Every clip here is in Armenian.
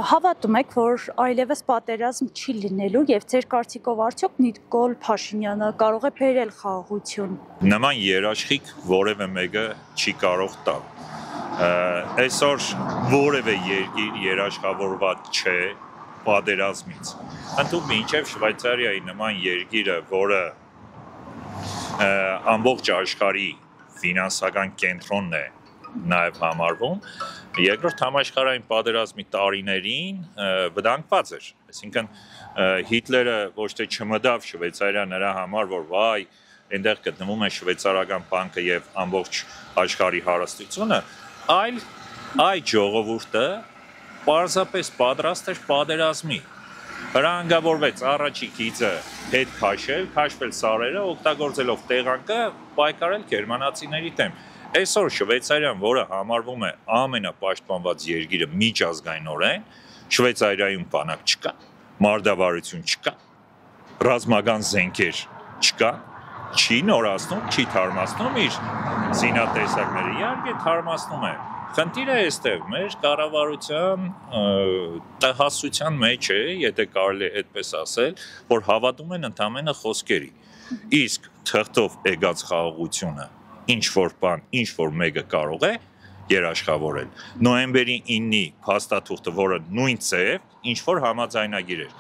Հավատում եք, որ այլևս պատերազմ չի լինելու եւ ձեր կարծիքով արդյոք Նիկոլ Փաշինյանը կարող է բերել խաղաղություն։ Նման երաշխիք որևէ մեկը չի կարող տալ։ Այսօր որևէ երկիր երաշխավորված չէ պատերազմից։ Ընդհանուր մինչև Շվեյցարիայի նման երկիրը, որը ամբողջ աշխարհի ֆինանսական կենտրոնն է նաև համարվում, երկրորդ համաշխարհային պատերազմի տարիներին վտանգված էր, այսինքն Հիտլերը ոչ թե չմտավ Շվեյցարիա նրա համար, որ վայ, այնտեղ գտնվում է շվեյցարական բանկը եւ ամբողջ աշխարհի հարստությունը, այլ այդ ժողովուրդը պարզապես պատրաստ էր պատերազմի։ Հրանգավորվեց առաջի գիծը հետ քաշվել սարերը, օգտագործելով տեղանքը պայքարել գերմանացիների դեմ։ Այսօր Շվեյցարիան, որը համարվում է ամենապաշտպանված երկիրը միջազգայինորեն, Շվեյցարիայում բանակ չկա, մարդավարություն չկա, ռազմական զենքեր չկա, չի նորացնում, չի թարմացնում իր զինատեսակները, իհարկե թարմացնում է։ Խնդիրը այստեղ մեր կառավարության տհասության մեջ է, եթե կարելի է այդպես ասել, որ հավատում են ընդամենը խոսքերի։ Իսկ թղթով եկած խաղաղությունը ինչ որ բան, ինչ որ մեկը կարող է երաշխավորել։ Նոյեմբերի 9-ի փաստաթուղթը, որը նույն ծև, ինչ որ համաձայնագիր էր։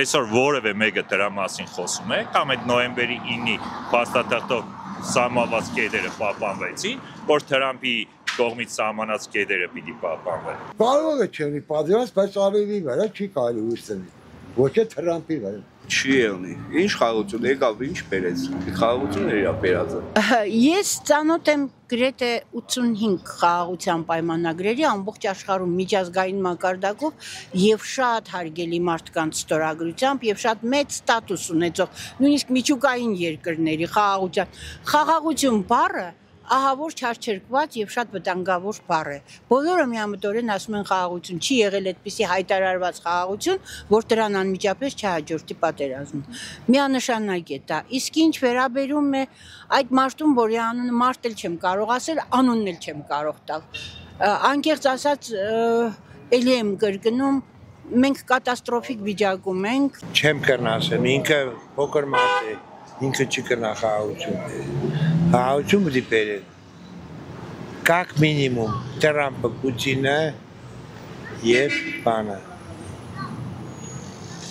Այսօր որևէ մեկը դրա մասին խոսում է, կամ այդ նոյեմբերի 9-ի փաստաթղթով սահմանված կետերը պահպանվեցին, որ Թրամփի կողմից սահմանած կետերը պիտի պահպանվեն։ Կարող է չլինի պատերազմ, բայց Արևի վրա չի կարելի հույսել։ Ոչ թե Թրամփի վրա։ Չի ելնի։ Ինչ խաղաղություն եկավ, ինչ բերեց։ Խաղաղությունն էր բերածը։ Ես ծանոթ եմ գրեթե 85 խաղաղության պայմանագրերի ամբողջ աշխարհում միջազգային մակարդակով եւ շատ հարգելի մարդկանց ստորագրությամբ եւ շատ մեծ ստատուս ունեցող նույնիսկ միջուկային երկրների խաղաղություն բառը ահա որ չարչերկված եւ շատ վտանգավոր բառ է։ Բոլորը միամտորեն ասում են խաղաղություն, չի եղել այդպիսի հայտարարված խաղաղություն, որ դրան անմիջապես չհաջորդի պատերազմ։ Միանշանակ է դա։ Իսկ ինչ վերաբերում է այդ մարդուն, որի անունը մարդ էլ չեմ կարող ասել, անունն էլ չեմ կարող տալ։ Անկեղծ ասած, ելի եմ կրկնում, մենք կատաստրոֆիկ վիճակում ենք։ Չեմ կրնա ասեմ, ինքը փոքր մարդ է, ինքը չի կրնա խաղաղություն։ Խաղաղություն պիտի բերեն, կակ մինիմում, Թրամփը, Պուտինը և բանը,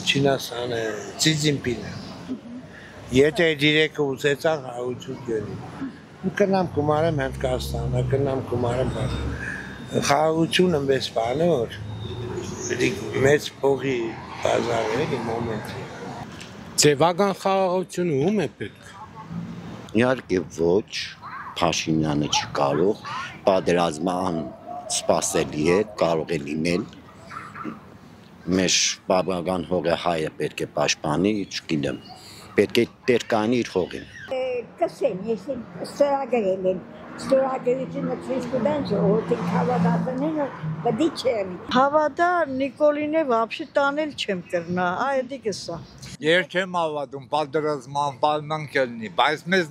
Չինաստանը, Սի Ցզինպինը, եթե դիրեկը ուզեցա խաղաղություն գերի, կնամ կումարեմ Հնդկաստանը, կնամ կումարեմ խաղաղությունը մեծ բանը, որ մեծ փողի բազարների մոմենտի։ Ձևական խաղաղությունը ում է պետք։ Իհարկե ոչ, Փաշինյանը չի կարող, պատերազմը անսպասելի է, կարող է լինել, մեր բավական հողը հայը պետք է պաշտպանի, չգիտեմ, պետք է տեր կանի իր հողին։ Կսեն, ես ստորագրել եմ, ստորագրությունը ցույց կտան, որ հավատացնելը պետք չէ։ Հավատա Նիկոլինը вообще տանել չեմ կրնա, այդ դիքսա։ Ես չեմ հավատում պատերազմ անպայման կլինի, բայց մեզ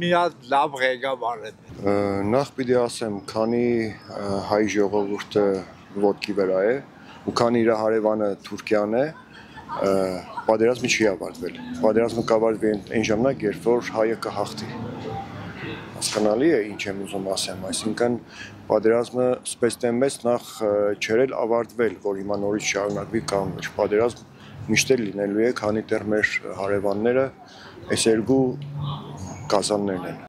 մի հատ լավ ղեկավար է։ Նախ պիտի ասեմ, քանի հայ ժողովուրդը ոտքի վրա է, ու քանի իր հարևանը Թուրքիան է, պատերազմը չի ավարտվել։ Պատերազմը կավարտվի այն ժամանակ, երբ որ հայը կհաղթի։ Հասկանալի է ինչ եմ ուզում ասեմ, այսինքն պատերազմը սպեստեմից նախ չէր էլ ավարտվել, որ հիմա նորից շարունակվի կամ ոչ։ Պատերազմ միշտ էլ լինելու է, քանի դեռ մեր հարևանները այս երկու գազաններն են։